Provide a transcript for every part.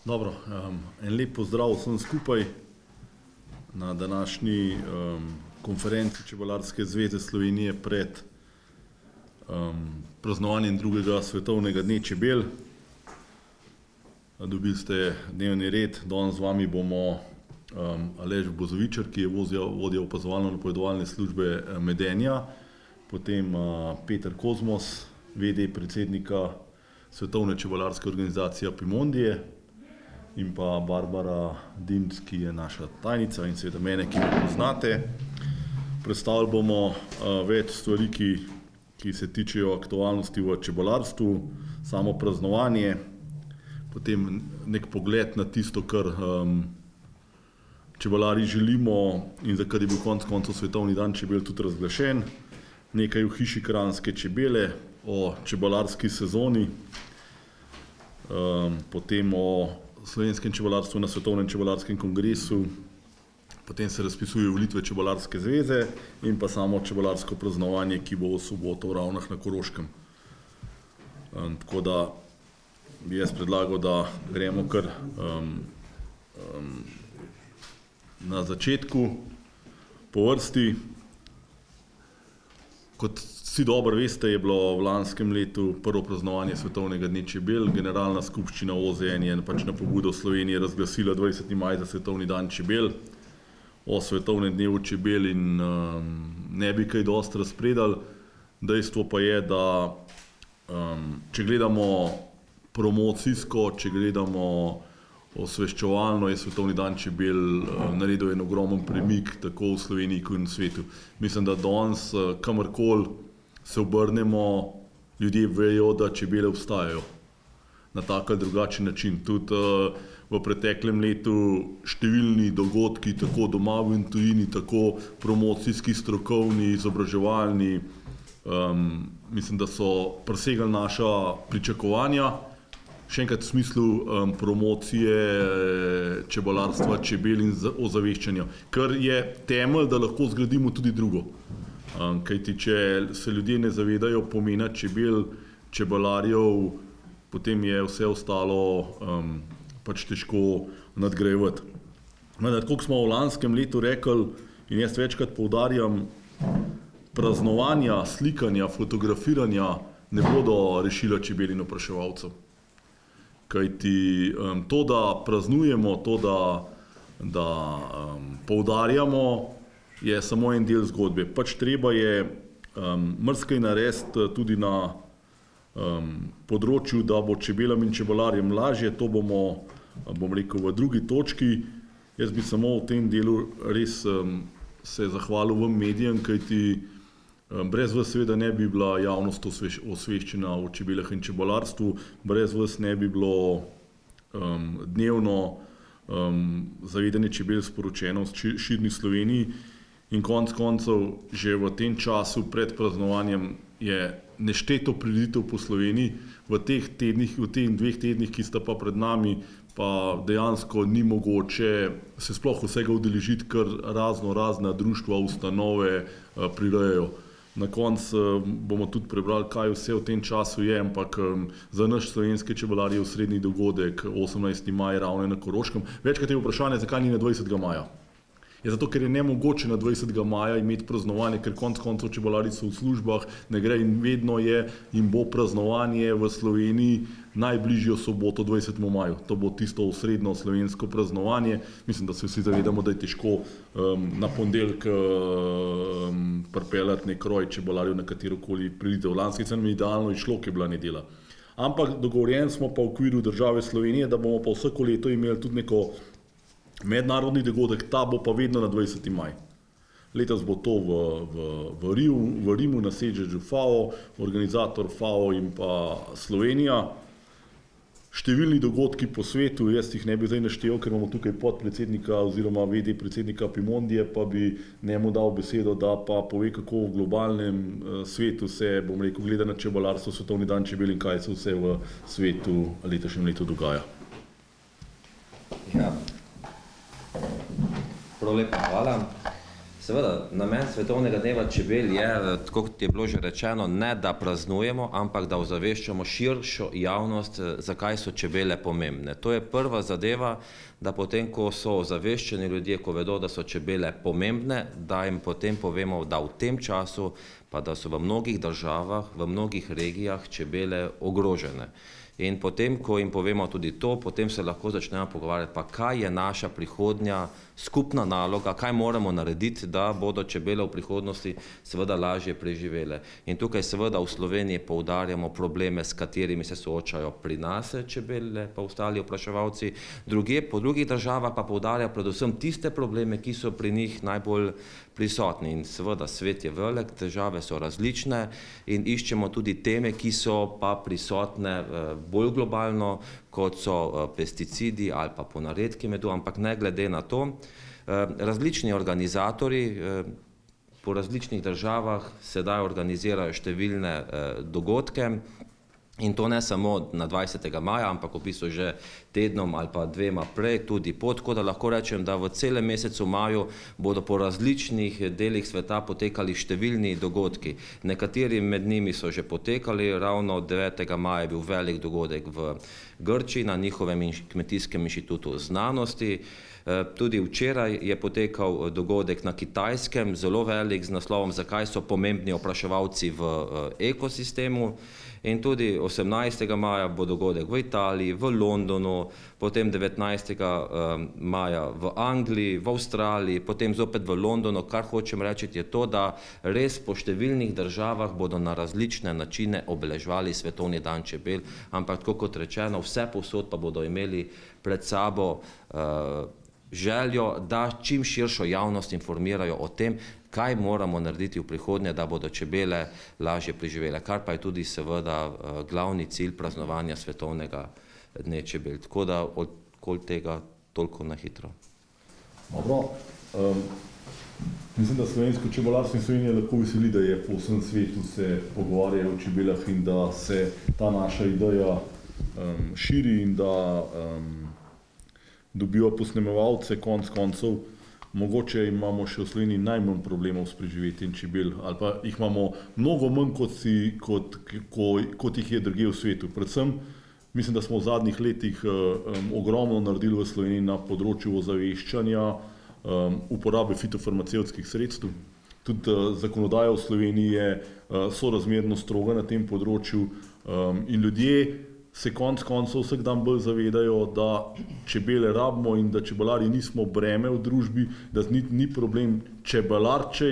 Dobro, en lep pozdrav vsem skupaj na današnji konferenci Čebelarske zveze Slovenije pred praznovanjem drugega svetovnega dne čebel. Dobili ste dnevni red, danes z vami bomo Aleš Bozovičar, ki je vodja opazovalno-napovedovalne službe Medenja, potem Peter Kozmos, VD predsednika Svetovne čebelarske organizacije Apimondije, in pa Barbara Dimc, ki je naša tajnica in seveda mene, ki me poznate. Predstavili bomo več stvari, ki se tičejo aktualnosti v čebelarstvu, samo praznovanje, potem nek pogled na tisto, kar čebelari želimo in za kar je bil konec koncev Svetovni dan čebel tudi razglašen, nekaj v hiši kranjske čebele, o čebelarski sezoni, potem o slovenskem čebelarstvu na Svetovnem čebelarskem kongresu, potem se razpisujejo volitve Čebelarske zveze in pa samo čebelarsko praznovanje, ki bo v soboto v Ravnah na Koroškem. Tako da bi jaz predlagal, da gremo kar na začetku po vrsti. Kot vsi dobro veste, je bilo v lanskem letu prvo praznovanje Svetovnega dne čebel. Generalna skupščina OZN je na pobudo Slovenije razglasila 20. maj za Svetovni dan čebel. O Svetovnem dnevu čebel in ne bi kaj dosti razpredali. Dejstvo pa je, da če gledamo promocijsko, če gledamo osveščevalno, je Svetovni dan čebel naredil en ogromen premik tako v Sloveniji kot in v svetu. Mislim, da danes kamorkoli se obrnemo, ljudje vejo, da čebele obstajajo na tak ali drugačen način. Tudi v preteklem letu številni dogodki, tako doma v tujini, tako promocijski, strokovni, izobraževalni, mislim, da so presegali naša pričakovanja. Še enkrat v smislu promocije čebelarstva, čebel in ozaveščanja, kar je temelj, da lahko zgradimo tudi drugo. Kajti, če se ljudje ne zavedajo pomena čebel, čebelarjev, potem je vse ostalo pač težko nadgrajevati. Tako kot smo v lanskem letu rekli, in jaz večkrat poudarjam, praznovanja, slikanja, fotografiranja ne bodo rešila čebel in opraševalcev. Kajti to, da praznujemo, to, da poudarjamo, je samo en del zgodbe. Pač treba je marsikaj narediti tudi na področju, da bo čebelam in čebelarjem lažje. To bomo, bom rekel, v drugi točki. Jaz bi samo v tem delu res se zahvalil vam medijem, kajti brez vas seveda ne bi bila javnost osveščena o čebelah in čebelarstvu, brez vas ne bi bilo dnevno zavedanje čebel sporočeno v širni Sloveniji in konec koncev že v tem času pred praznovanjem je nešteto prireditev po Sloveniji. V teh dveh tednih, ki sta pa pred nami, pa dejansko ni mogoče se sploh vsega udeležiti, ker razna društva, ustanove prirejajo. Na koncu bomo tudi prebrali, kaj vse v tem času je, ampak za naš slovenske čebelarje je osrednji dogodek 18. maj Ravne na Koroškem. Večkrat je vprašanje, zakaj ni na 20. maja. Je zato, ker je nemogoče na 20. maja imeti praznovanje, ker konec koncev čebelari so v službah, ne gre in vedno je in bo praznovanje v Sloveniji najbližjo soboto 20. maju. To bo tisto osrednjo slovensko praznovanje. Mislim, da se vsi zavedamo, da je težko na ponedeljek pripeljati nek roj čebelarjev na katerokoli prireditev. Lanski cen mi idealno izšlo, ki je bila nedelja. Ampak dogovorjeni smo pa v okviru države Slovenije, da bomo pa vsako leto imeli tudi neko mednarodni dogodek, ta bo pa vedno na 20. maj. Letos bo to v Rimu na sedežu FAO, organizator FAO in pa Slovenija. Številni dogodki po svetu, jaz jih ne bi zdaj naštel, ker imamo tukaj podpredsednika oziroma VD predsednika Apimondije, pa bi njemu dal besedo, da pa pove, kako v globalnem svetu se, bom rekel, gleda na čebelarstvo, Svetovni dan čebel in kaj se vse v svetu letošnjem letu dogaja. Ja. Prav lepa hvala. Seveda, namen Svetovnega dneva čebel je, tako kot je bilo že rečeno, ne da praznujemo, ampak da ozaveščamo širšo javnost, zakaj so čebele pomembne. To je prva zadeva, da potem, ko so ozaveščeni ljudje, ko vedo, da so čebele pomembne, da jim potem povemo, da v tem času, pa da so v mnogih državah, v mnogih regijah čebele ogrožene. In potem, ko jim povemo tudi to, potem se lahko začnemo pogovarjati, pa kaj je naša prihodnja skupna naloga, kaj moramo narediti, da bodo čebele v prihodnosti seveda lažje preživele. In tukaj seveda v Sloveniji poudarjamo probleme, s katerimi se soočajo pri nas čebele, pa ostali opraševalci, po drugih državah pa poudarjajo predvsem tiste probleme, ki so pri njih najbolj prisotni. In seveda svet je velik, težave so različne in iščemo tudi teme, ki so pa prisotne bolj globalno, kot so pesticidi ali pa ponaredki medu, ampak ne glede na to. Različni organizatorji po različnih državah sedaj organizirajo številne dogodke, in to ne samo na 20. maja, ampak v bistvu že tednom ali pa dvema prej, tudi tako da lahko rečem, da v celem mesecu maju bodo po različnih delih sveta potekali številni dogodki. Nekateri med njimi so že potekali, ravno 9. maja je bil velik dogodek v Grčiji na njihovem kmetijskem inštitutu znanosti. Tudi včeraj je potekal dogodek na Kitajskem, zelo velik, z naslovom Zakaj so pomembni opraševalci v ekosistemu. In tudi 18. maja bo dogodek v Italiji, v Londonu, potem 19. maja v Angliji, v Avstraliji, potem zopet v Londonu. Kar hočem reči je to, da res po številnih državah bodo na različne načine obeleževali Svetovni dan čebel, ampak tako kot rečeno, vse povsod pa bodo imeli pred sabo željo, da čim širšo javnost informirajo o tem, kaj moramo narediti v prihodnje, da bodo čebele lažje preživele, kar pa je tudi seveda glavni cilj praznovanja Svetovnega dne čebel. Tako da okoli tega toliko na hitro. Dobro. Mislim, da slovensko čebelarstvo in Slovenija lahko veseli, da je po vsem svetu se pogovarjajo o čebelah in da se ta naša ideja širi in da dobijo posnemovalce, konec koncev. Mogoče imamo še v Sloveniji najmanj problemov s preživetjem čebel, ali pa jih imamo mnogo manj, kot jih je drugje v svetu. Predvsem mislim, da smo v zadnjih letih ogromno naredili v Sloveniji na področju ozaveščanja, uporabe fitofarmacevtskih sredstev. Tudi zakonodaja v Sloveniji je sorazmerno stroga na tem področju in ljudje se konec koncev vsak dan bolj zavedajo, da čebele rabimo in da čebelari nismo breme v družbi, da ni problem čebelar, če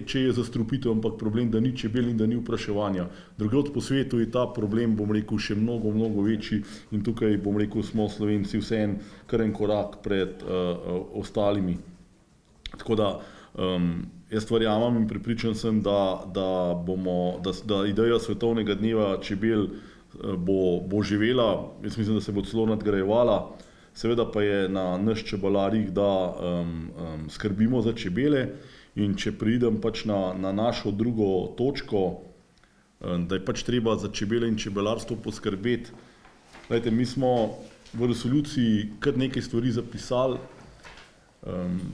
je zastrupitev, ampak problem, da ni čebel in da ni opraševanja. Drugod po svetu je ta problem, bom rekel, še mnogo večji in tukaj, bom rekel, smo Slovenci vseeno kar en korak pred ostalimi. Tako da jaz verjamem in prepričan sem, da ideja Svetovnega dneva čebel bo živela, jaz mislim, da se bo celo nadgrajevala. Seveda pa je na nas čebelarjih, da skrbimo za čebele in če pridem pač na našo drugo točko, da je pač treba za čebele in čebelarstvo poskrbeti. Glejte, mi smo v resoluciji kar nekaj stvari zapisali,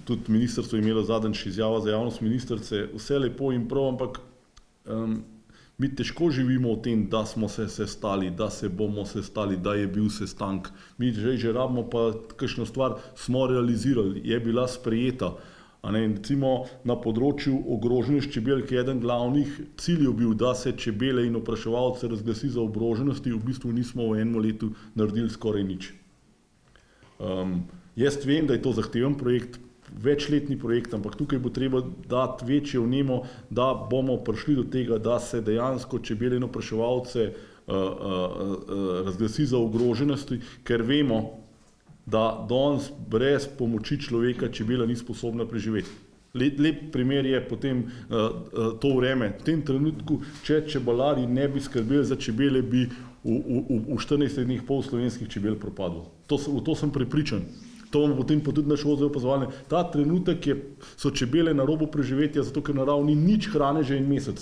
tudi ministrstvo je imelo zadnjič izjava za javnost ministrice, vse lepo in prav, ampak mi težko živimo v tem, da smo se sestali, da se bomo sestali, da je bil sestank. Mi že rabimo pa kakšno stvar smo realizirali, je bila sprejeta. Recimo na področju ogroženosti čebel, ki je eden glavnih ciljev bil, da se čebele in opraševalce razglasi za ogroženosti, v bistvu nismo v enem letu naredili skoraj nič. Jaz vem, da je to zahteven projekt, večletni projekt, ampak tukaj bo treba dati večjo vnemo, da bomo prišli do tega, da se dejansko čebele in opraševalce razglasi za ogroženosti, ker vemo, da danes brez pomoči človeka čebela ni sposobna preživeti. Lep primer je potem to vreme. V tem trenutku, če čebelari ne bi skrbeli za čebele, bi v 14 dneh pol slovenskih čebel propadlo. V to sem prepričan. To bomo potem pa tudi naš OZE opazovali. Ta trenutek so čebele na robu preživetja, zato ker naravni nič hrane že en mesec.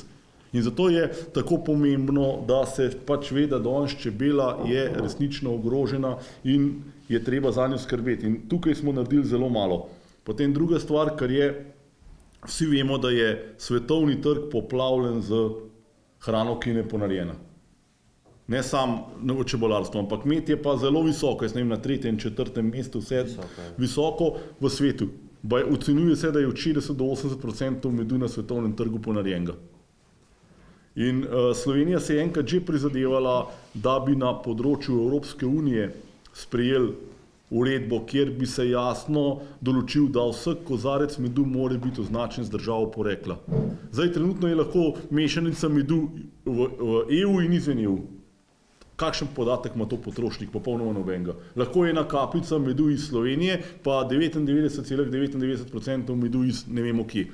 In zato je tako pomembno, da se pač ve, da danes čebela je resnično ogrožena in je treba za njo skrbeti. In tukaj smo naredili zelo malo. Potem druga stvar, kar je, vsi vemo, da je svetovni trg poplavljen z hrano, ki je ponarejena. Ne samo v čebelarstvu, ampak med je pa zelo visoko, jaz ne vem, na 3. in 4. mestu, vse visoko v svetu. Ocenjuje se, da je od 60 do 80% medu na svetovnem trgu ponarejenega. In Slovenija se je enkrat že prizadevala, da bi na področju Evropske unije sprejeli uredbo, kjer bi se jasno določil, da vsak kozarec medu mora biti označen z državo porekla. Zdaj trenutno je lahko mešanica medu v EU in izven EU. Kakšen podatek ima to potrošnik? Popolnoma nobenega. Lahko je ena kapljica medu iz Slovenije, pa 99,99% medu iz ne vemo kje.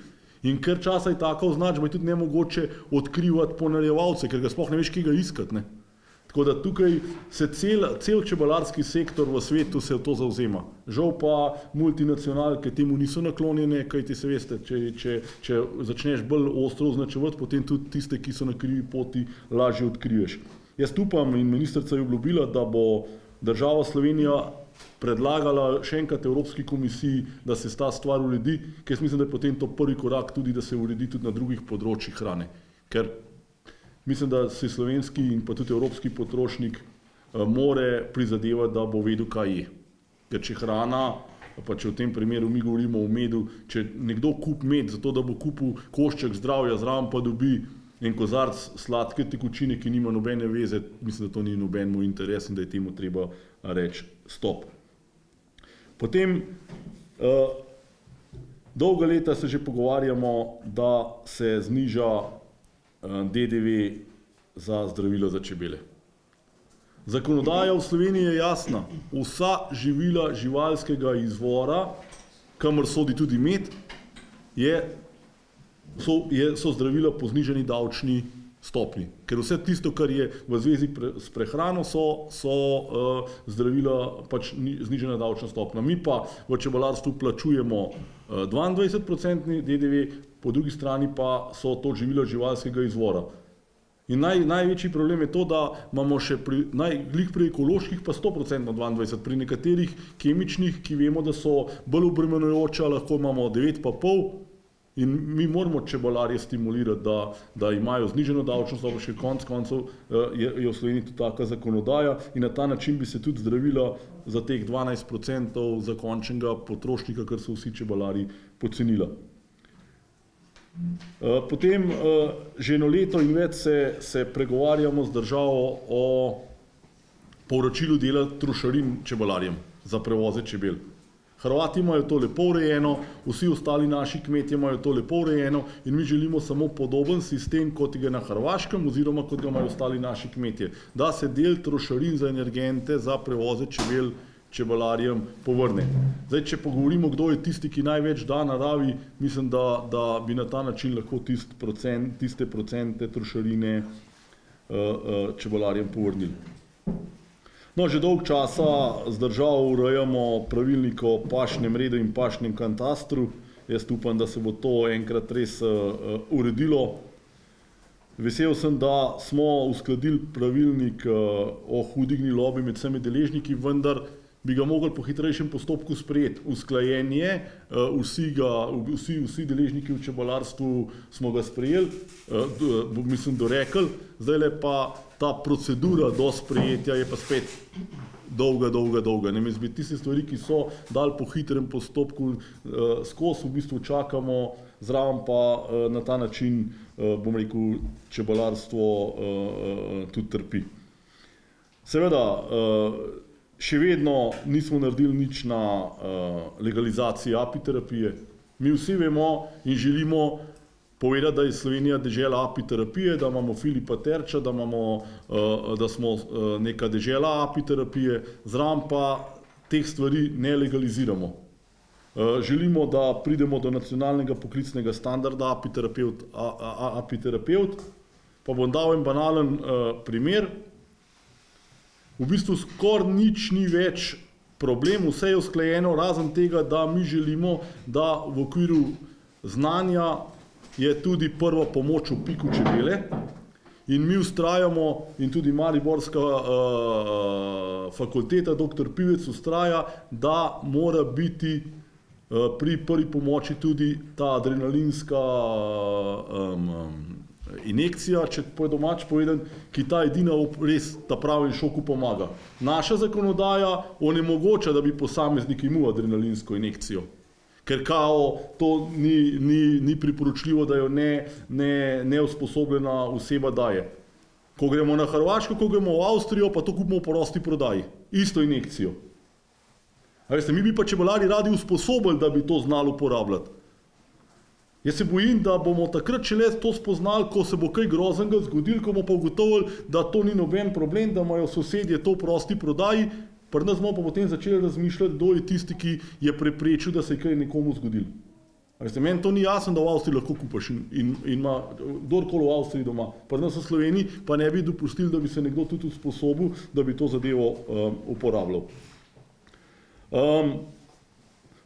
In ker časa je taka označba, je tudi nemogoče odkrivati ponarejevalce, ker ga sploh ne veš, kje ga iskati. Tako da tukaj se cel čebelarski sektor v svetu se v to zavzema. Žal pa multinacionalke temu niso naklonjene, kajti se veste, če začneš bolj ostro označevati, potem tudi tiste, ki so na krivi poti, lažje odkriješ. Jaz upam in ministrica je obljubila, da bo država Slovenija predlagala še enkrat Evropski komisiji, da se ta stvar uredi, ker mislim, da je potem to prvi korak tudi, da se uredi tudi na drugih področjih hrane. Ker mislim, da se slovenski in pa tudi evropski potrošnik more prizadevati, da bo vedel, kaj je. Ker če hrana, pa če v tem primeru mi govorimo o medu, če nekdo kupi med, zato da bo kupil košček zdravja, zraven pa dobi en kozarc sladke tekočine, ki nima nobene veze, mislim, da to ni nobenemu interes in da je temu treba reči stop. Potem dolga leta se že pogovarjamo, da se zniža DDV za zdravila za čebele. Zakonodaja v Sloveniji je jasna. Vsa živila živalskega izvora, kamor sodi tudi med, so zdravila po znižani davčni stopnji. Ker vse tisto, kar je v zvezi s prehrano, so zdravila pač znižana davčna stopnja. Mi pa v čebelarstvu plačujemo 22% DDV, po drugi strani pa so to živila živalskega izvora. In največji problem je to, da imamo še glih pri ekoloških pa 100% 22%, pri nekaterih kemičnih, ki vemo, da so bolj obremenjujoča, lahko imamo 9,5%. In mi moramo čebelarje stimulirati, da imajo zniženo davčno stopnjo, še konec koncev je v Sloveniji tudi taka zakonodaja in na ta način bi se tudi zdravila za teh 12% za končnega potrošnika, kar so vsi čebelarji pocenila. Potem že eno leto in več se pregovarjamo z državo o povračilu dela trošarin čebelarjem za prevoze čebel. Hrvati imajo to lepo urejeno, vsi ostali naši kmetje imajo to lepo urejeno in mi želimo samo podoben sistem, kot ga na Hrvaškem oziroma kot ga imajo ostali naši kmetje, da se del trošarin za energente za prevoze čebel čebelarjem povrne. Zdaj, če pogovorimo, kdo je tisti, ki največ da naravi, mislim, da bi na ta način lahko tiste procente trošarine čebelarjem povrnili. No, že dolg časa z državo urejamo pravilnik o pašnem redu in pašnem katastru. Jaz upam, da se bo to enkrat res uredilo. Vesel sem, da smo uskladili pravilnik o hudi gnilobi med vsemi deležniki, vendar bi ga mogli po hitrejšem postopku sprejeti. Usklajen je, vsi deležniki v čebelarstvu smo ga sprejeli, mislim, dorekli, zdaj le pa ta procedura do sprejetja je pa spet dolga. Ne mi zbi tiste stvari, ki so dali po hitrem postopku skozi, v bistvu čakamo, zraven pa na ta način, bom rekel, čebelarstvo tudi trpi. Seveda, še vedno nismo naredili nič na legalizaciji apiterapije. Mi vsi vemo in želimo povedati, da je Slovenija dežela apiterapije, da imamo Filipa Terča, da smo neka dežela apiterapije, zraven pa teh stvari ne legaliziramo. Želimo, da pridemo do nacionalnega poklicnega standarda apiterapeut, pa bom dal en banalen primer. V bistvu skoraj nič ni več problem, vse je usklajeno, razen tega, da mi želimo, da v okviru znanja je tudi prva pomoč v piku čebele in mi vztrajamo in tudi Mariborska fakulteta, dr. Pivec vztraja, da mora biti pri prvi pomoči tudi ta adrenalinska injekcija, če po domač povedan, ki ta edina res ta pravi šoku pomaga. Naša zakonodaja onemogoča, da bi posameznik imel adrenalinsko injekcijo, ker kao to ni priporočljivo, da jo neusposobljena oseba daje. Ko gremo na Hrvaško, ko gremo v Avstrijo, pa to kupimo po prosti prodaji. Isto injekcijo. A veste, mi bi pa čebelarji radi usposobili, da bi to znali uporabljati. Jaz se bojim, da bomo takrat šele to spoznali, ko se bo kaj groznega zgodilo, ko bomo pa ugotovili, da to ni noben problem, da imajo sosedje to v prosti prodaji, pri nas bomo pa potem začeli razmišljati, kdo je tisti, ki je preprečil, da se je kaj nekomu zgodilo. Veste, meni to ni jasno, da v Avstriji lahko kupaš in ima kdorkoli v Avstriji doma. Pri nas v Sloveniji pa ne bi dopustili, da bi se nekdo tudi usposobil, da bi to zadevo uporabljal.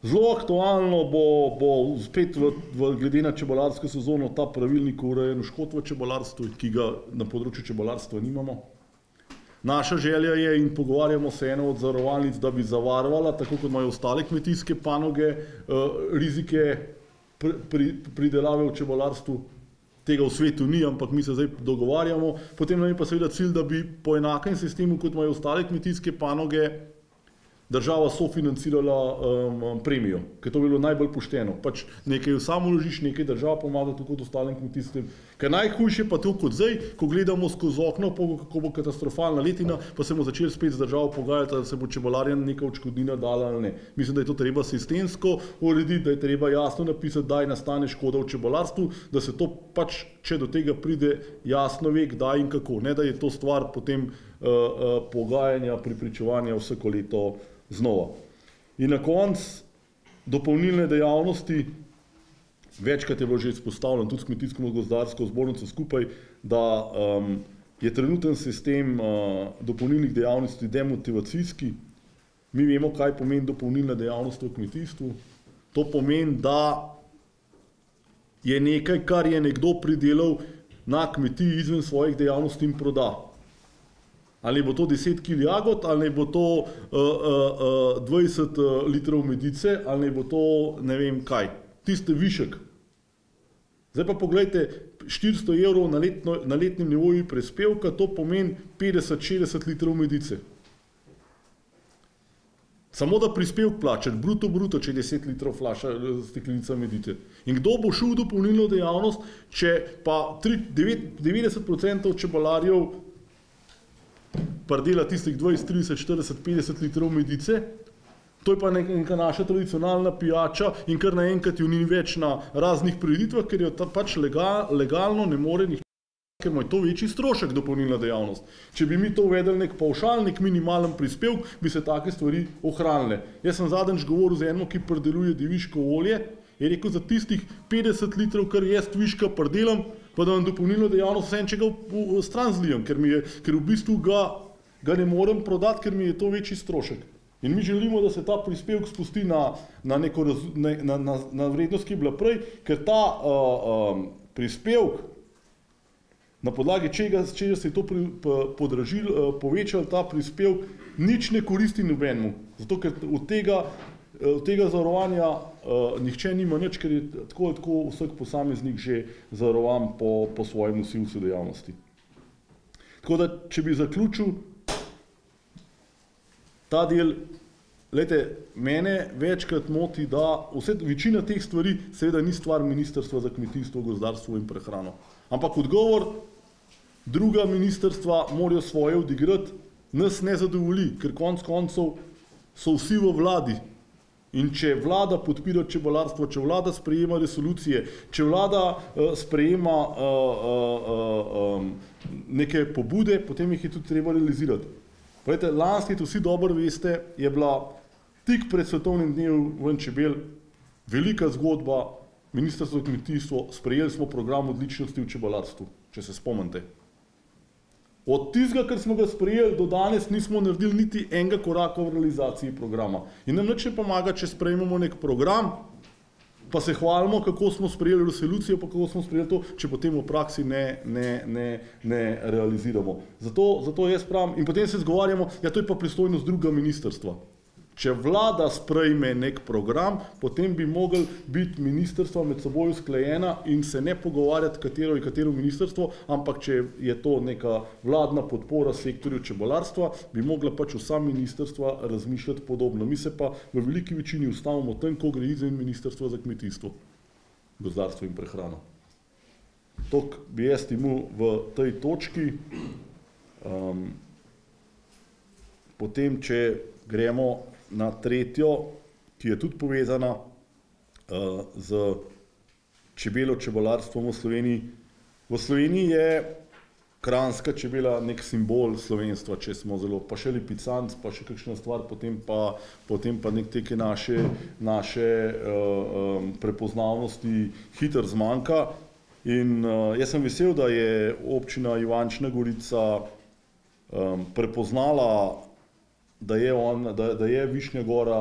Zelo aktualno bo spet glede na čebelarsko sezono ta pravilnik o urejanju škod v čebelarstvu, ki ga na področju čebelarstva nimamo. Naša želja je, in pogovarjamo se eno od zavarovalnic, da bi zavarovala, tako kot imajo ostale kmetijske panoge, rizike pridelave v čebelarstvu. Tega v svetu ni, ampak mi se zdaj dogovarjamo. Potem nam je pa seveda cilj, da bi po enakem sistemu, kot imajo ostale kmetijske panoge, država sofinancirala premijo, ker to bi bilo najbolj pošteno. Pač nekaj samo vložiš, nekaj država pomaga tako kot ostalim kmetijskim. Ker najhujše pa to kot zdaj, ko gledamo skozi okno, ko bo katastrofalna letina, pa se bomo začeli spet z državo pogajati, da se bo čebelarjem neka odškodnina dala ali ne. Mislim, da je to treba sistemsko urediti, da je treba jasno napisati, kdaj nastane škoda v čebelarstvu, da se to pač, če do tega pride, jasno ve, kdaj in kako. Ne, da je to stvar potem pogajanja, prepričevanja vsako leto znova. In na koncu dopolnilne dejavnosti, večkrat je bilo že izpostavljeno tudi s kmetijsko-gozdarsko zbornico skupaj, da je trenuten sistem dopolnilnih dejavnosti demotivacijski. Mi vemo, kaj pomeni dopolnilna dejavnost v kmetijstvu. To pomeni, da je nekaj, kar je nekdo pridelal na kmetiji izven svojih dejavnosti in proda. Ali bo to 10 kg jagod, ali bo to 20 litrov medice, ali bo to ne vem kaj. Tiste višek. Zdaj pa pogledajte, 400 evrov na letnem nivoju prispevka, to pomeni 50-60 litrov medice. Samo da prispevk plačati, bruto, če je 10 litrov flaša steklenica medice. In kdo bo šel v dopolnilno dejavnost, če pa 90% čebelarjev pridela tistih 20, 30, 40, 50 litrov medice, to je pa neka naša tradicionalna pijača in kar naenkrat jo ni več na raznih prireditvah, ker jo pač legalno ne more nihče, ker ima to večji strošek dopolnilna dejavnost. Če bi mi to uvedli nek pavšal, nek minimalen prispevk, bi se take stvari ohranile. Jaz sem zadnjič govoril z enim, ki prideluje deviško olje, je rekel, za tistih 50 litrov, kar jaz viška pridelam, pa da vam dopolnilno dejavnost vsem, če ga stran zlijem, ker v bistvu ga ne morem prodati, ker mi je to večji strošek. In mi želimo, da se ta prispevek spusti na vrednost, ki je bila prej, ker ta prispevek, na podlagi čega se je to povečal, ta prispevek, nič ne koristi nobenemu. Zato, ker od tega zavarovanja nihče nima nič, ker je tako vsak posameznik že zavarovan po svojem nosilcu dejavnosti. Tako da, če bi zaključil ta del, mene večkrat moti, da večina teh stvari seveda ni stvar Ministrstva za kmetijstvo, gozdarstvo in prehrano. Ampak odgovor druga ministrstva morajo svoje odigrati, nas ne zadovolji, ker konec koncev so vsi v vladi. In če vlada podpira čebelarstvo, če vlada sprejema resolucije, če vlada sprejema neke pobude, potem jih je tudi treba realizirati. Lansko leto, vsi dobro veste, je bila tik pred svetovnim dnevom ven čebel velika zgodba, Ministrstvo za kmetijstvo, sprejeli smo program odličnosti v čebelarstvu, če se spomnite. Od tistega, kar smo ga sprejeli, do danes nismo naredili niti enega koraka v realizaciji programa. In nam nič ne pomaga, če sprejmemo nek program, pa se hvalimo, kako smo sprejeli resolucijo, pa kako smo sprejeli to, če potem v praksi ne realiziramo. Zato jaz pravim, in potem se zgovarjamo, ja, to je pa pristojnost druga ministrstva. Če vlada sprejme nek program, potem bi mogli biti ministrstva med seboj usklajena in se ne pogovarjati, katero je katero ministrstvo, ampak če je to neka vladna podpora sektorju čebelarstva, bi mogla pač vsa ministrstva razmišljati podobno. Mi se pa v veliki večini ustavimo tam, ko gre izven ministrstva za kmetijstvo, gozdarstvo in prehrano. Tok bi jaz imel v tej točki. Potem, če gremo na tretjo, ki je tudi povezana z čebelarstvom v Sloveniji. V Sloveniji je kranjska čebela nek simbol slovenstva, če smo zelo, pa še lipicanc, pa še kakšna stvar, potem pa nek teke naše prepoznavnosti hitro zmanjka. In jaz sem vesel, da je občina Ivančna Gorica prepoznala, da je Višnja Gora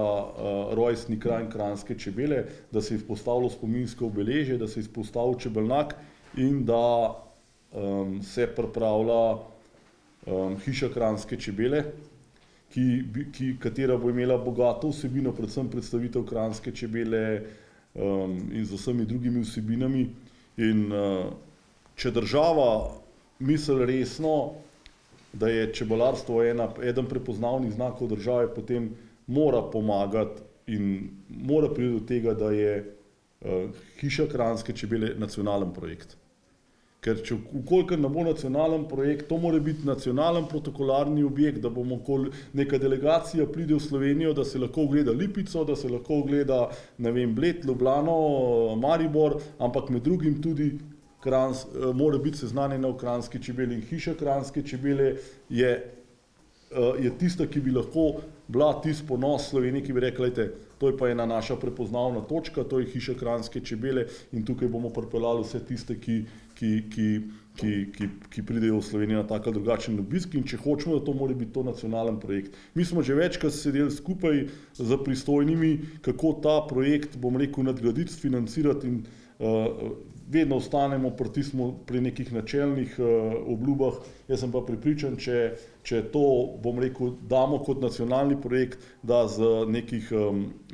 rojstni kraj kranjske čebele, da se je izpostavilo spominsko obeležje, da se je izpostavil čebelnjak in da se pripravlja hiša kranjske čebele, katera bo imela bogato vsebino, predvsem predstavitev kranjske čebele in z vsemi drugimi vsebinami. In če država misli resno, da je čebelarstvo eden prepoznavnih znakov države, potem mora pomagati in mora priti do tega, da je hiša kranjske čebele nacionalen projekt. Ker vkolikor ne bo nacionalen projekt, to mora biti nacionalen protokolarni objekt, da bomo neka delegacija pride v Slovenijo, da se lahko ogleda Lipico, da se lahko ogleda, ne vem, Bled, Ljubljano, Maribor, ampak med drugim tudi mora biti seznanjena v kranjski čebeli. In hiša kranjske čebele je tista, ki bi lahko bila tisti ponos Slovenije, ki bi rekla, to je pa ena naša prepoznavna točka, to je hiša kranjske čebele in tukaj bomo pripeljali vse tiste, ki pridejo v Slovenijo na tak ali drugačen obisk in če hočemo, da to mora biti to nacionalen projekt. Mi smo že večkrat sedeli skupaj z pristojnimi, kako ta projekt, bom rekel, nadgraditi, financirati in vedno ostanemo pri nekih načelnih obljubah. Jaz sem pa prepričan, če to, bom rekel, damo kot nacionalni projekt, da z nekih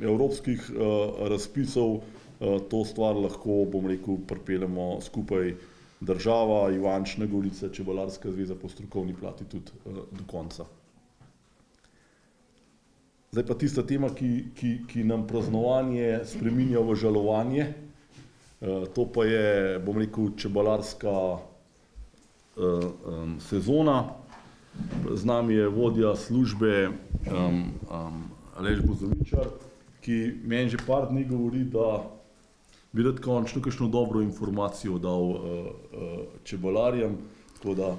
evropskih razpisov to stvar lahko, bom rekel, pripeljemo skupaj država, Ivančna Gorica, Čebelarska zveza po strokovni plati tudi do konca. Zdaj pa tista tema, ki nam praznovanje spreminja v žalovanje. To pa je, bom rekel, čebelarska sezona. Z nami je vodja službe Aleš Bozovičar, ki meni že par dni govori, da bi rad končno kakšno dobro informacijo dal čebelarjem. Tako da,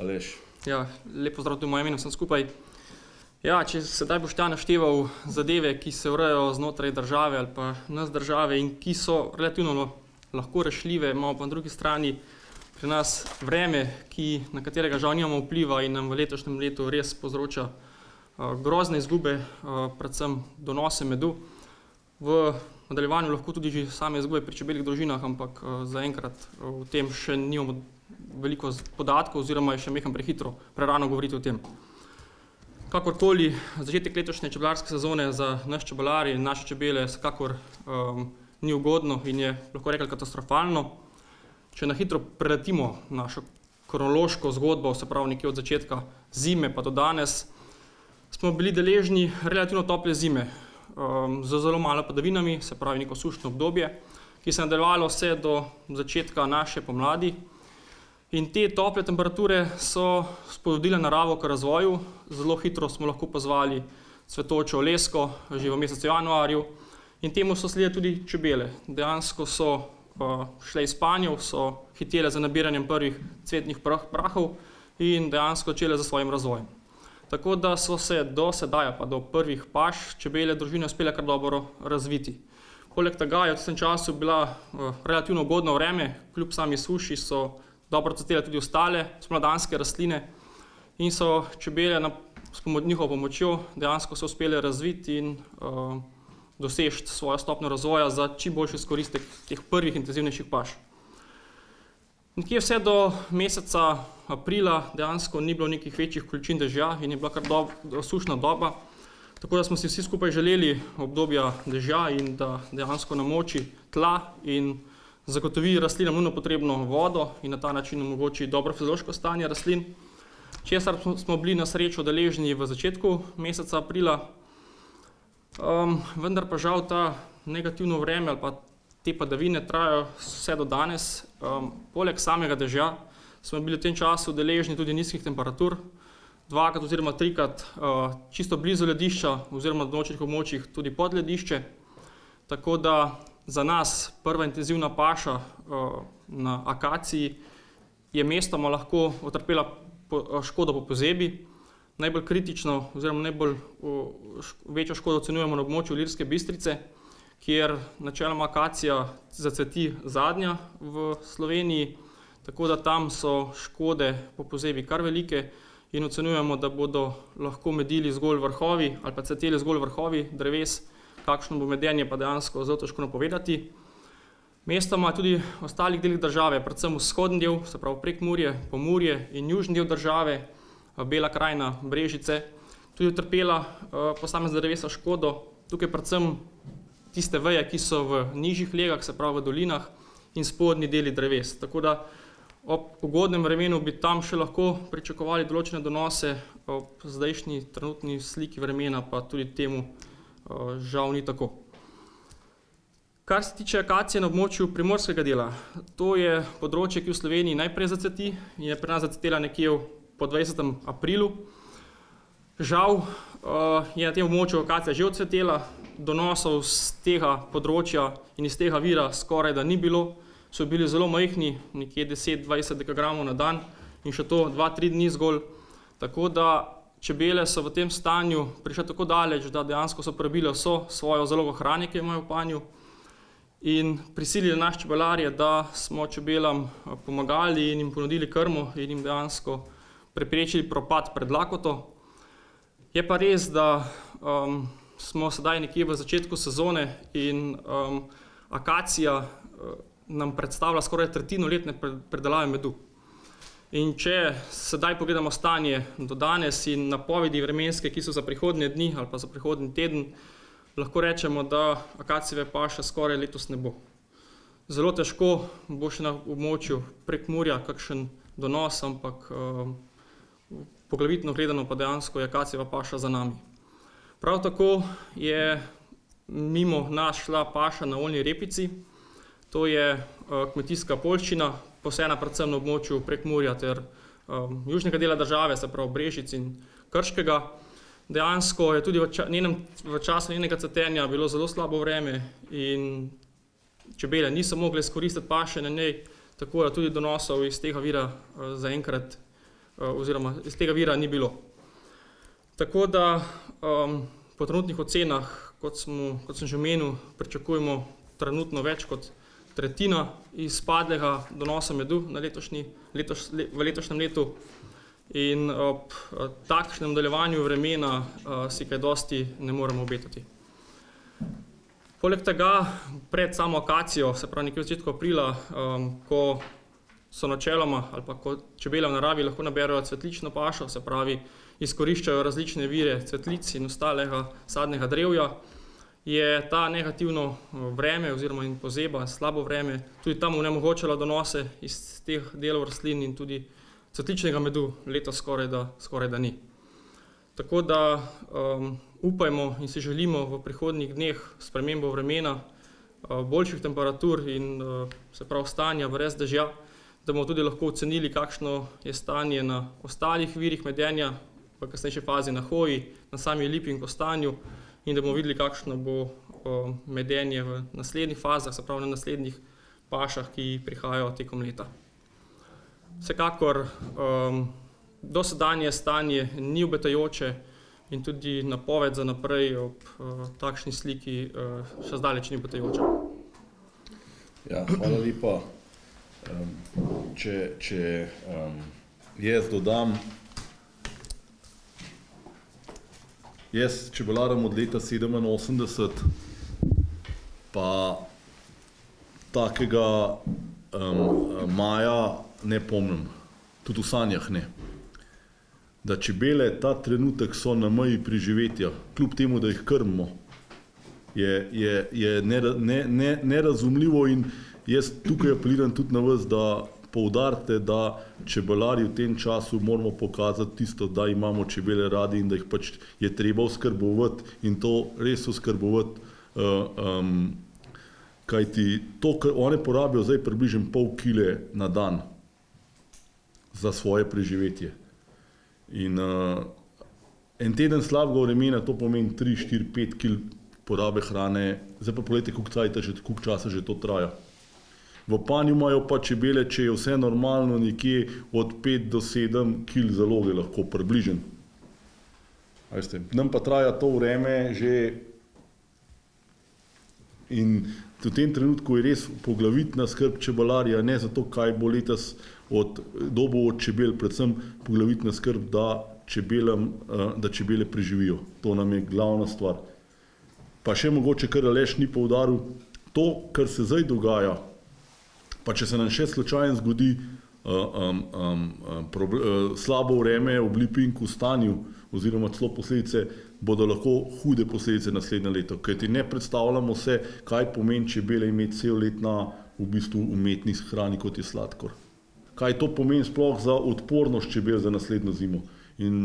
Aleš. Ja, lep pozdrav tudi v mojem imenu vsem skupaj. Ja, če sedaj boš našteval zadeve, ki se urejajo znotraj države ali pa nas države in ki so relativno lahko rešljive, imamo pa na drugi strani pri nas vreme, na katerega žal nimamo vpliva in nam v letošnjem letu res povzroča grozne izgube, predvsem donose medu. V nadaljevanju lahko tudi že same izgube pri čebeljih družinah, ampak zaenkrat o tem še nimamo veliko podatkov oziroma je še mehko prehitro, prerano govoriti o tem. Kakorkoli, začetek letošnje čebelarske sezone za nas čebelarje in naše čebele vsekakor ni ugodno in je, lahko rekli, katastrofalno. Če na hitro preletimo našo kronološko zgodbo, se pravi nekje od začetka zime pa do danes, smo bili deležni relativno tople zime z zelo malo padavinami, se pravi neko sušno obdobje, ki se je nadaljevalo vse do začetka naše pomladi. In te tople temperature so spodbudile naravo k razvoju. Zelo hitro smo lahko opazovali cvetočo lesko že v mesecu januarju in temu so sledile tudi čebele. Dejansko so šle iz panjev, so hitele za nabiranjem prvih cvetnih prahov in dejansko začele za svojim razvojem. Tako da so se do sedaj, pa do prvih paš, čebele družine uspele kar dobro razviti. Poleg tega je v tem času bila relativno ugodno vreme, kljub sami suši so dobro cvetele tudi ostale spomladanske rastline in so čebele s njihovo pomočjo dejansko se uspele razviti in doseči svojo stopnjo razvoja za čim boljši izkoristek teh prvih intenzivnejših paš. Nekje vse do meseca aprila dejansko ni bilo nekih večjih količin dežja in je bila kar sušna doba. Tako da smo si vsi skupaj želeli obdobja dežja in da dejansko namoči tla in zagotovi rastlinam nujno potrebno vodo in na ta način omogoči dobro fiziološko stanje rastlin. Česar smo bili na srečo deležni v začetku meseca aprila, vendar pa žal ta negativno vreme ali pa te padavine trajajo vse do danes. Poleg samega dežja smo bili v tem času deležni tudi nizkih temperatur, 2-krat oziroma 3-krat čisto blizu ledišča oziroma na določenih območjih tudi pod ledišče. Tako da za nas prva intenzivna paša na akaciji je mestoma lahko utrpela škodo po pozebi. Najbolj kritično oziroma večjo škodo ocenjujemo na območju Ilirske Bistrice, kjer načeloma akacija zacveti zadnja v Sloveniji, tako da tam so škode po pozebi kar velike in ocenjujemo, da bodo lahko medili zgolj vrhovi ali pa cveteli zgolj vrhovi dreves, kakšno bo medenje pa dejansko zelo težko napovedati. Mestoma tudi v ostalih delih države, predvsem vzhodni del, se pravi Prekmurje, Pomurje in južni del države, Bela krajina, Brežice, tudi utrpela posamezna drevesa škodo. Tukaj predvsem tiste veje, ki so v nižjih legah, se pravi v dolinah in spodnji deli dreves. Tako da ob ugodnem vremenu bi tam še lahko pričakovali določene donose, ob zdajšnji trenutni sliki vremena pa tudi temu žal ni tako. Kar se tiče akacije na območju primorskega dela, to je področje, ki v Sloveniji najprej zacveti in je pri nas zacvetela nekje po 20. aprilu. Žal je na tem območju akacija že odcvetela, donosov z tega področja in iz tega vira skoraj da ni bilo, so bili zelo majhni, nekje 10-20 dekagramov na dan in še to 2-3 dni zgolj. Tako da čebele so v tem stanju prišle tako daleč, da dejansko so porabile vso svojo zalogo hrane, ki jo imajo v panju, in prisilili nas čebelarje, da smo čebelam pomagali in jim ponudili krmo in jim dejansko preprečili propad pred lakoto. Je pa res, da smo sedaj nekje v začetku sezone in akacija nam predstavlja skoraj tretjino letne predelave medu. In če sedaj pogledamo stanje do danes in napovedi vremenske, ki so za prihodnje dni ali pa za prihodnji teden, lahko rečemo, da akacijeve paše skoraj letos ne bo. Zelo težko bo še na območju Prekmurja kakšen donos, ampak poglavitno gledano pa dejansko je akacijeva paša za nami. Prav tako je mimo nas šla paša na oljni repici. To je kmetijska poljščina, posejana predvsem na območju Prekmurja ter južnega dela države, se pravi Brežic in Krškega. Dejansko je tudi v času njenega cvetenja bilo zelo slabo vreme in čebele niso mogle izkoristiti paše na njej, tako da tudi donosov iz tega vira zaenkrat oziroma iz tega vira ni bilo. Tako da po trenutnih ocenah, kot sem že omenil, pričakujemo trenutno več kot tretjina izpadlega donosa medu v letošnjem letu in ob takšnem nadaljevanju vremena si kaj dosti ne moremo obetati. Poleg tega, pred samo akacijo, se pravi nekje v začetku aprila, ko so načeloma ali pa ko čebele v naravi lahko naberejo cvetlično pašo, se pravi izkoriščajo različne vire cvetlic in ostalega sadnega drevja, je ta negativno vreme oziroma in pozeba, slabo vreme, tudi tam onemogočalo donose iz teh delov rastlin in tudi cvetličnega medu letos skoraj da ni. Tako da upajmo in si želimo v prihodnjih dneh spremembo vremena, boljših temperatur in se pravi stanja brez dežja, da bomo tudi lahko ocenili, kakšno je stanje na ostalih virih medenja, v kasnejši fazi na hoji, na sami lipi in kostanju, in da bomo videli, kakšno bo medenje v naslednjih fazah, se pravi na naslednjih pašah, ki prihajajo tekom leta. Vsekakor dosedanje stanje ni obetajoče in tudi napoved za naprej ob takšni sliki še zdaleč ni obetajoča. Ja, hvala lepa. Če jaz dodam, jaz čebelarim od leta 87, pa takega maja ne pomnim, tudi v sanjah ne. da čebele ta trenutek so na meji preživetja, kljub temu, da jih krmimo, je nerazumljivo in jaz tukaj apeliram tudi na vas, da poudarite, da čebelarji v tem času moramo pokazati tisto, da imamo čebele radi in da jih pač je treba oskrbovati in to res oskrbovati, kajti to, kar one porabijo zdaj približno pol kile na dan za svoje preživetje. In en teden slabega vremena to pomeni 3, 4, 5 kil porabe hrane, zdaj pa poglejte, koliko časa že to traja. V panju imajo pa čebele, če je vse normalno, nekje od 5 do 7 kil zaloge lahko približen. Nam pa traja to vreme že in v tem trenutku je res poglavitna skrb čebelarja, ne zato, kaj bo letos dobo od čebel, predvsem poglavitna skrb, da čebele preživijo. To nam je glavna stvar. Pa še mogoče, kar Aleš ni poudaril, to, kar se zdaj dogaja, pa če se nam še slučajno zgodi slabo vreme ob Lipinku stanju oziroma celo posledice, bodo lahko hude posledice naslednje leto. Kajti ne predstavljamo se, kaj pomeni čebele imeti cel let na v bistvu umetni hrani, kot je sladkor. Kaj to pomeni sploh za odpornost čebel za naslednjo zimo. In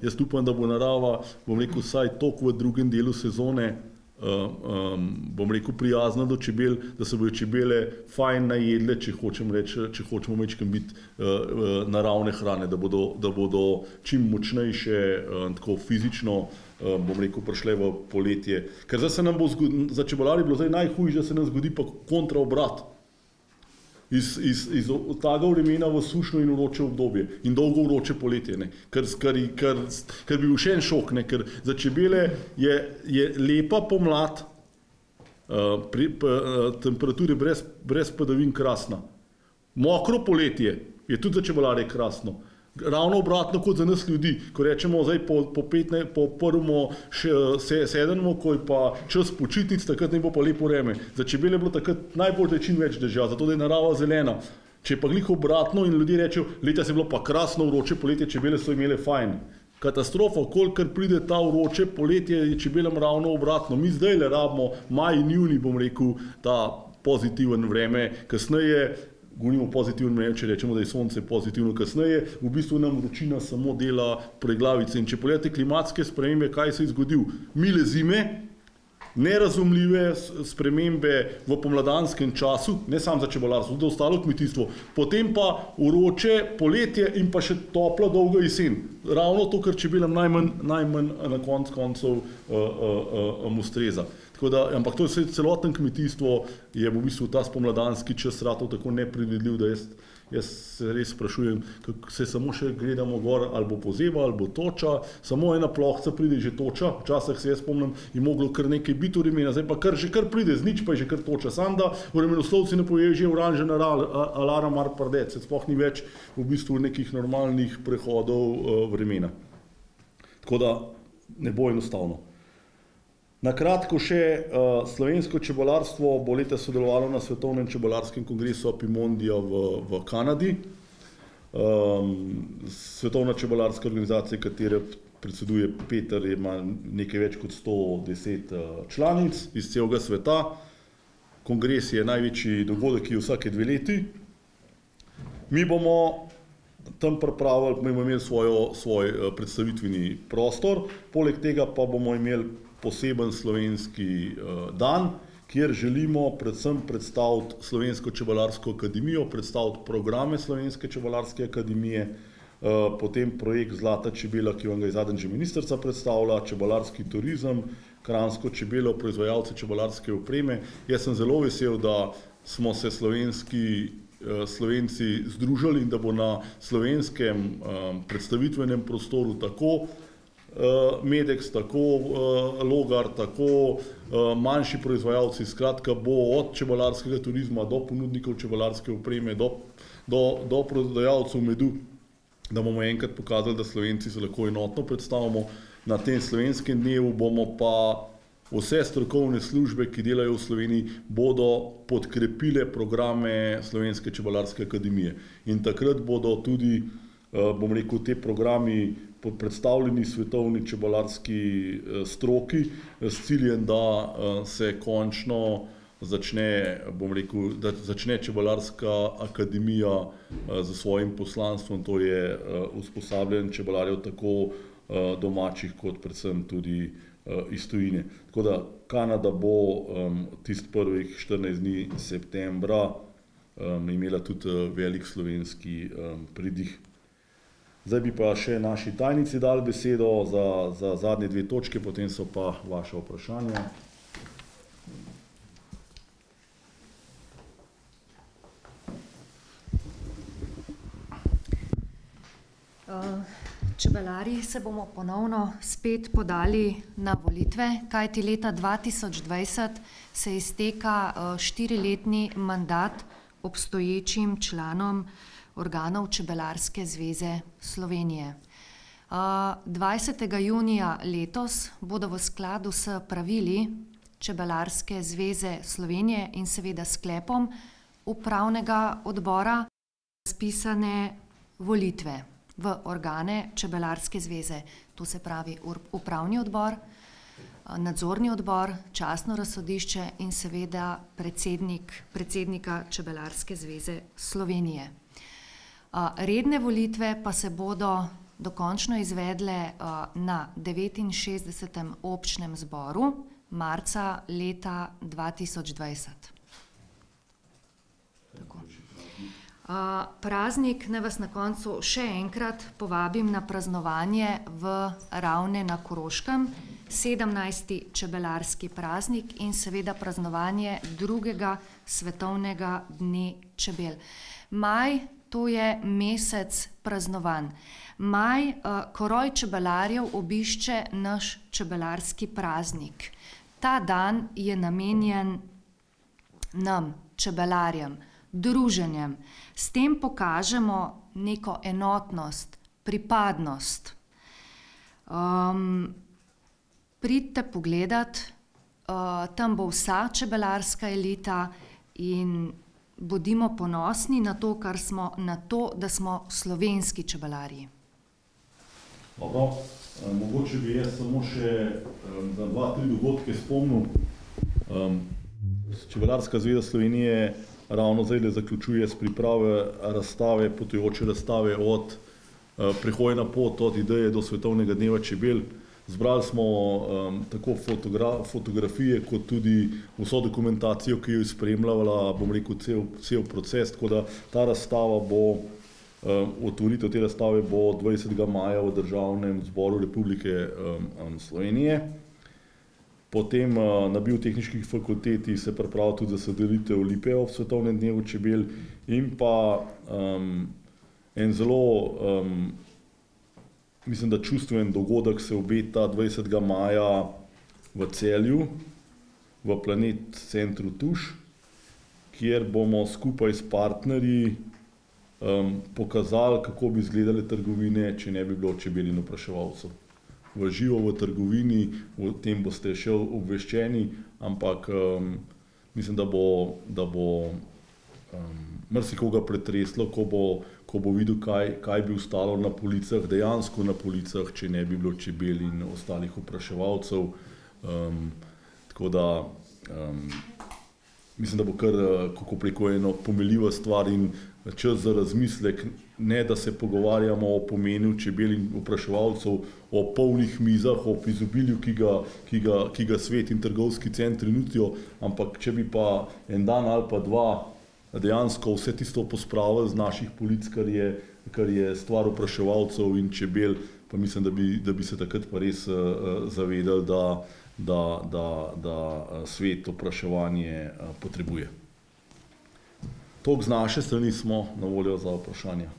jaz upam, da bo narava, bom rekel, vsaj toliko v drugem delu sezone, bom rekel, prijazna do čebel, da se bojo čebele fajn najedle, če hočemo mečkam biti naravne hrane, da bodo čim močnejše, tako fizično, bom rekel, prišle v poletje. Ker zdaj se nam bo za čebelarje bilo zdaj najhujše, da se nam zgodi pa kontraobrat. Iz tega vremena v sušno in vroče obdobje in dolgo vroče poletje, ne. Ker bi bil še en šok, ne. Ker za čebele je lepa pomlad, temperature brez padavin krasna. Mokro poletje je tudi za čebelarje krasno. Ravno obratno kot za nas ljudi, ko rečemo zdaj po prvemu sedemo, ko je pa čas počitnic, takrat ne bo pa lepo vreme. Za čebele je bilo takrat najbolj, da je čim več dežja, zato da je narava zelena. Če je pa glih obratno in ljudje rečejo, letos je bilo pa krasno vroče poletje, čebele so imele fajn. Katastrofa, kolikor pride ta vroče poletje, je čebelem ravno obratno. Mi zdaj le rabimo maj in junij, bom rekel, ta pozitiven vreme, kasneje govorimo o pozitivnem vremenu, če rečemo, da je sonce pozitivno kasneje, v bistvu nam vročina samo dela preglavice. In če pogledate klimatske spremembe, kaj se je zgodil? Mile zime, nerazumljive spremembe v pomladanskem času, ne samo za čebelarstvo, tudi ostalo kmetijstvo, potem pa vroče poletje in pa še topla dolga jesen. Ravno to, kar čebelam najmanj na koncu ustreza. Ampak to je celoten kmetijstvo, je v bistvu ta spomladanski čas ratov tako nepredvidljiv, da jaz se res sprašujem, kako se samo še gledamo gor, ali bo pozeba, ali bo toča, samo ena plohca pride, že toča, včasih se jaz spomnim, je moglo kar nekaj biti vremena, zdaj pa že kar pride, z nič pa je že kar toča, sam da vremenoslovci ne povejo, že je oranžen alarm mar pardec, se sploh ni več v bistvu nekih normalnih prehodov vremena. Tako da ne bo enostavno. Na kratko še, slovensko čebelarstvo bo letos sodelovalo na Svetovnem čebelarskem kongresu Apimondija v Kanadi. Svetovna čebelarska organizacija, katere predseduje Peter, ima nekaj več kot 110 članic iz celega sveta. Kongres je največji dogodek, ki je vsake 2 leti. Mi bomo tam pripravili, bomo imeli svoj predstavitveni prostor, poleg tega pa bomo imeli poseben slovenski dan, kjer želimo predvsem predstaviti Slovensko čebelarsko akademijo, predstaviti programe Slovenske čebelarske akademije, potem projekt Zlata čebela, ki vam ga je zadnjič že ministrica predstavila, čebelarski turizem, Kranjsko čebelo, proizvajalce čebelarske opreme. Jaz sem zelo vesel, da smo se Slovenci združili in da bo na slovenskem predstavitvenem prostoru tako Medex, tako Logar, tako manjši proizvajalci, skratka bo od čebelarskega turizma do ponudnikov čebelarske opreme, do prodajalcev medu, da bomo enkrat pokazali, da Slovenci se lahko enotno predstavimo. Na tem slovenskem dnevu bomo pa vse strokovne službe, ki delajo v Sloveniji, bodo podkrepile programe Slovenske čebelarske akademije. In takrat bodo tudi bom rekel, te programi predstavljeni svetovni čebelarski stroki s ciljem, da se končno začne, bom rekel, da začne Čebelarska akademija z svojim poslanstvom, to je usposabljanje čebelarjev tako domačih kot predvsem tudi iz tujine. Tako da Kanada bo tisti prvih 14 dni septembra imela tudi velik slovenski pridih. Zdaj bi pa še naši tajnici dali besedo za zadnje 2 točke, potem so pa vaše vprašanja. Čebelarji se bomo ponovno spet podali na volitve, kajti leta 2020 se izteka 4-letni mandat obstoječim članom organov Čebelarske zveze Slovenije. 20. junija letos bodo v skladu s pravili Čebelarske zveze Slovenije in seveda sklepom upravnega odbora razpisane volitve v organe Čebelarske zveze. To se pravi upravni odbor, nadzorni odbor, častno razsodišče in seveda predsednika Čebelarske zveze Slovenije. Redne volitve pa se bodo dokončno izvedle na 69. občnem zboru marca leta 2020. Praznik, naj vas na koncu še enkrat povabim na praznovanje v Ravne na Koroškem, 17. čebelarski praznik in seveda praznovanje 2. svetovnega dne čebel. Maj, to je mesec praznovanj. Maj, ko roj čebelarjev obišče naš čebelarski praznik. Ta dan je namenjen nam, čebelarjem, druženjem. S tem pokažemo neko enotnost, pripadnost. Pridite pogledat, tam bo vsa čebelarska elita in bodimo ponosni na to, da smo slovenski čebelarji. Dobro, mogoče bi jaz samo še za 2-3 dogodke spomnil. Čebelarska zveza Slovenije ravno zdaj zaključuje s priprave razstave, potujoče razstave od prehojna pot od ideje do svetovnega dneva čebel. Zbrali smo tako fotografije kot tudi vso dokumentacijo, ki jo je spremljala, bom rekel, cel proces, tako da ta razstava bo, otvoritev te razstave bo 20. maja v Državnem zboru Republike Slovenije. Potem na Biotehniški fakulteti se pripravlja tudi zasaditev lipe ob svetovnem dnevu čebel in pa en zelo, mislim, da čustven dogodek se obeta 20. maja v Celju, v Planet centru Tuš, kjer bomo skupaj s partnerji pokazali, kako bi izgledale trgovine, če ne bi bilo čebel in opraševalcev. V živo v trgovini, o tem boste še obveščeni, ampak mislim, da bo marsikoga pretreslo, ko bo videl, kaj bi ostalo na policah, dejansko na policah, če ne bi bilo čebel in ostalih opraševalcev. Tako da mislim, da bo kar, kako preko eno pomenljiva stvar in čas za razmislek, ne da se pogovarjamo o pomenu čebel in opraševalcev, o polnih mizah, o izobilju, ki ga svet in trgovski centri nudijo, ampak če bi pa en dan ali pa dva dejansko vse tisto pospravili z naših polic, kar je stvar opraševalcev in čebel, pa mislim, da bi se takrat pa res zavedali, da svet opraševanje potrebuje. Toliko z naše strani, smo na voljo za vprašanja.